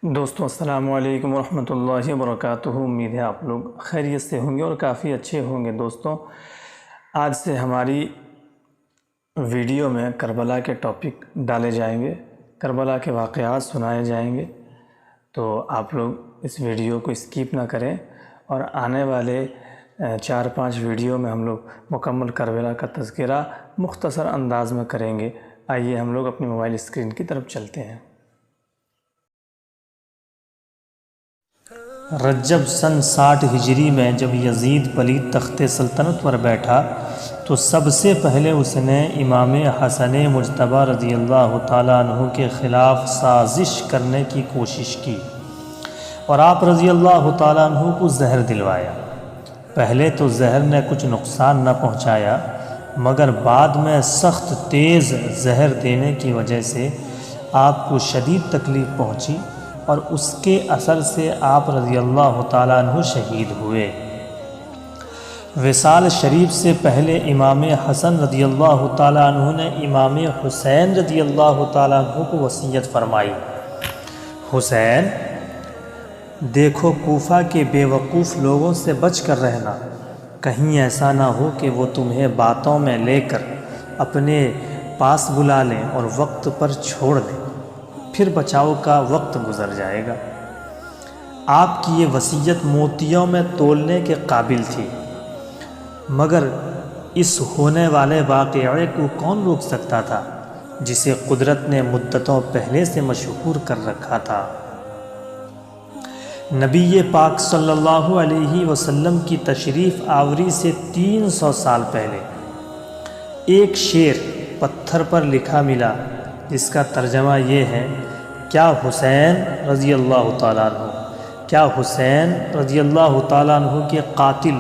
دوستوں السلام علیکم ورحمۃ اللہ وبرکاتہ۔ امید ہے آپ لوگ خیریت سے ہوں گے اور کافی اچھے ہوں گے۔ دوستوں آج سے ہماری ویڈیو میں کربلا کے ٹاپک ڈالے جائیں گے، کربلا کے واقعات سنائے جائیں گے، تو آپ لوگ اس ویڈیو کو اسکیپ نہ کریں اور آنے والے 4-5 ویڈیو میں ہم لوگ مکمل کربلا کا تذکرہ مختصر انداز میں کریں گے۔ آئیے ہم لوگ اپنی موبائل اسکرین کی طرف چلتے ہیں۔ رجب سن 60 ہجری میں جب یزید پلید تخت سلطنت پر بیٹھا تو سب سے پہلے اس نے امام حسن مجتبی رضی اللہ تعالیٰ عنہ کے خلاف سازش کرنے کی کوشش کی اور آپ رضی اللہ تعالیٰ عنہ کو زہر دلوایا۔ پہلے تو زہر نے کچھ نقصان نہ پہنچایا، مگر بعد میں سخت تیز زہر دینے کی وجہ سے آپ کو شدید تکلیف پہنچی اور اس کے اثر سے آپ رضی اللہ تعالیٰ عنہ شہید ہوئے۔ وصال شریف سے پہلے امام حسن رضی اللہ تعالیٰ عنہ نے امام حسین رضی اللہ تعالیٰ عنہ کو وصیت فرمائی، حسین دیکھو کوفہ کے بے وقوف لوگوں سے بچ کر رہنا، کہیں ایسا نہ ہو کہ وہ تمہیں باتوں میں لے کر اپنے پاس بلا لیں اور وقت پر چھوڑ دیں، پھر بچاؤ کا وقت گزر جائے گا۔ آپ کی یہ وصیت موتیوں میں تولنے کے قابل تھی، مگر اس ہونے والے واقعے کو کون روک سکتا تھا جسے قدرت نے مدتوں پہلے سے مشہور کر رکھا تھا۔ نبی پاک صلی اللہ علیہ وسلم کی تشریف آوری سے 300 سال پہلے ایک شعر پتھر پر لکھا ملا جس کا ترجمہ یہ ہے، کیا حسین رضی اللہ تعالیٰ عنہ، کیا حسین رضی اللہ تعالیٰ عنہ کے قاتل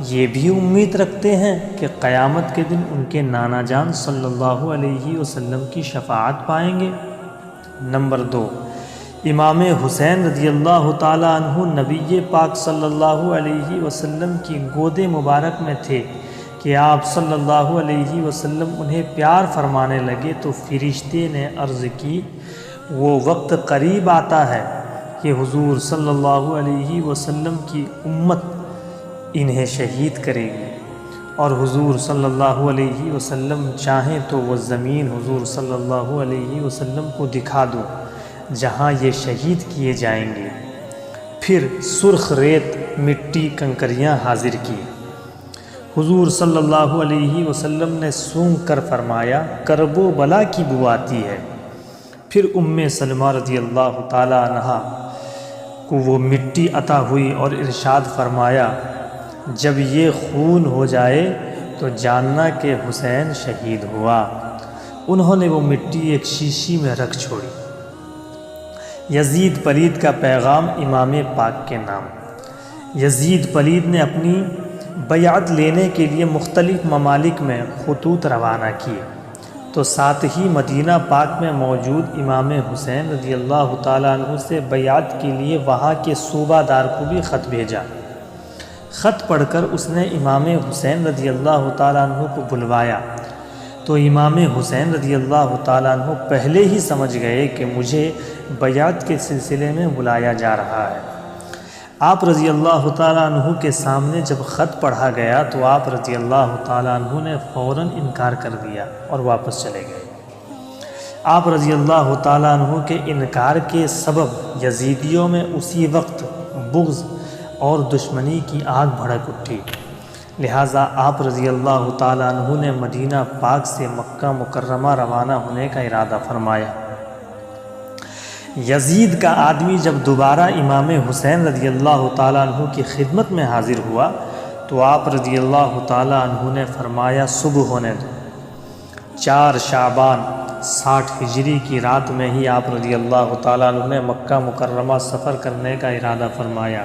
یہ بھی امید رکھتے ہیں کہ قیامت کے دن ان کے نانا جان صلی اللہ علیہ وسلم کی شفاعت پائیں گے؟ نمبر 2، امام حسین رضی اللہ تعالیٰ عنہ نبی پاک صلی اللہ علیہ وسلم کی گود مبارک میں تھے کہ آپ صلی اللہ علیہ وسلم انہیں پیار فرمانے لگے تو فرشتے نے عرض کی، وہ وقت قریب آتا ہے کہ حضور صلی اللہ علیہ وسلم کی امت انہیں شہید کرے گی، اور حضور صلی اللہ علیہ وسلم چاہیں تو وہ زمین حضور صلی اللہ علیہ وسلم کو دکھا دو جہاں یہ شہید کیے جائیں گے۔ پھر سرخ ریت مٹی کنکریاں حاضر کی، حضور صلی اللہ علیہ وسلم نے سونگھ کر فرمایا، کرب و بلا کی بو آتی ہے۔ پھر سلمہ رضی اللہ تعالیٰ عنہا کو وہ مٹی عطا ہوئی اور ارشاد فرمایا، جب یہ خون ہو جائے تو جاننا کہ حسین شہید ہوا۔ انہوں نے وہ مٹی ایک شیشی میں رکھ چھوڑی۔ یزید پلید کا پیغام امام پاک کے نام۔ یزید پلید نے اپنی بیعت لینے کے لیے مختلف ممالک میں خطوط روانہ کیے تو ساتھ ہی مدینہ پاک میں موجود امام حسین رضی اللہ تعالیٰ عنہ سے بیعت کے لیے وہاں کے صوبہ دار کو بھی خط بھیجا۔ خط پڑھ کر اس نے امام حسین رضی اللہ تعالیٰ عنہ کو بلوایا تو امام حسین رضی اللہ تعالیٰ عنہ پہلے ہی سمجھ گئے کہ مجھے بیعت کے سلسلے میں بلایا جا رہا ہے۔ آپ رضی اللہ تعالیٰ عنہ کے سامنے جب خط پڑھا گیا تو آپ رضی اللہ تعالیٰ عنہ نے فوراً انکار کر دیا اور واپس چلے گئے۔ آپ رضی اللہ تعالیٰ عنہ کے انکار کے سبب یزیدیوں میں اسی وقت بغض اور دشمنی کی آگ بھڑک اٹھی، لہٰذا آپ رضی اللہ تعالیٰ عنہ نے مدینہ پاک سے مکہ مکرمہ روانہ ہونے کا ارادہ فرمایا۔ یزید کا آدمی جب دوبارہ امام حسین رضی اللہ تعالیٰ عنہ کی خدمت میں حاضر ہوا تو آپ رضی اللہ تعالیٰ عنہ نے فرمایا، صبح ہونے دو۔ 4 شعبان 60 ہجری کی رات میں ہی آپ رضی اللہ تعالیٰ عنہ نے مکہ مکرمہ سفر کرنے کا ارادہ فرمایا۔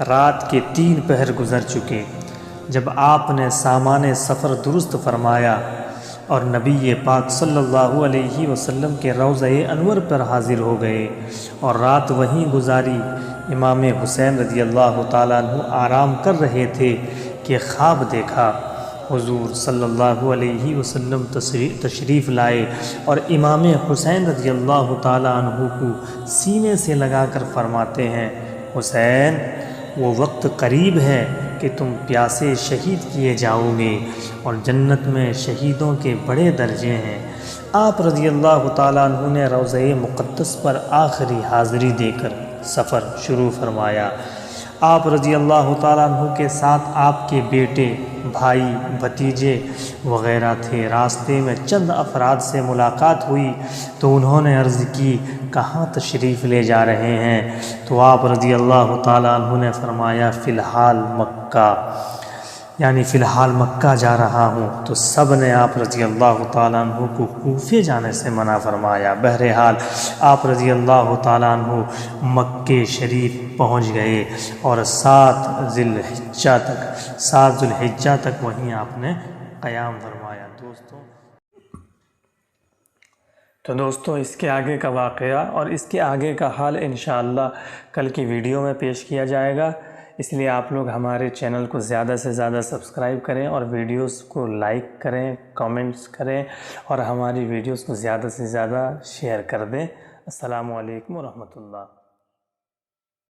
رات کے 3 پہر گزر چکے جب آپ نے سامان سفر درست فرمایا اور نبی پاک صلی اللہ علیہ وسلم کے روضہ انور پر حاضر ہو گئے اور رات وہیں گزاری۔ امام حسین رضی اللہ تعالیٰ عنہ آرام کر رہے تھے کہ خواب دیکھا حضور صلی اللہ علیہ وسلم تشریف لائے اور امام حسین رضی اللہ تعالیٰ عنہ کو سینے سے لگا کر فرماتے ہیں، حسین وہ وقت قریب ہے کہ تم پیاسے شہید کیے جاؤ گے اور جنت میں شہیدوں کے بڑے درجے ہیں۔ آپ رضی اللہ تعالیٰ عنہ نے روضہ مقدس پر آخری حاضری دے کر سفر شروع فرمایا۔ آپ رضی اللہ تعالیٰ عنہ کے ساتھ آپ کے بیٹے، بھائی، بھتیجے وغیرہ تھے۔ راستے میں چند افراد سے ملاقات ہوئی تو انہوں نے عرض کی، کہاں تشریف لے جا رہے ہیں؟ تو آپ رضی اللہ تعالیٰ عنہ نے فرمایا، فی الحال مکہ، یعنی فی الحال مکہ جا رہا ہوں۔ تو سب نے آپ رضی اللہ تعالیٰ عنہ کو کوفے جانے سے منع فرمایا۔ بہرحال آپ رضی اللہ تعالیٰ عنہ مکہ شریف پہنچ گئے اور 7 ذی الحجہ تک وہیں آپ نے قیام فرمایا۔ دوستوں اس کے آگے کا واقعہ اور اس کے آگے کا حال انشاءاللہ کل کی ویڈیو میں پیش کیا جائے گا، اس لیے آپ لوگ ہمارے چینل کو زیادہ سے زیادہ سبسکرائب کریں اور ویڈیوز کو لائک کریں، کامنٹس کریں اور ہماری ویڈیوز کو زیادہ سے زیادہ شیئر کر دیں۔ السلام علیکم ورحمۃ اللہ۔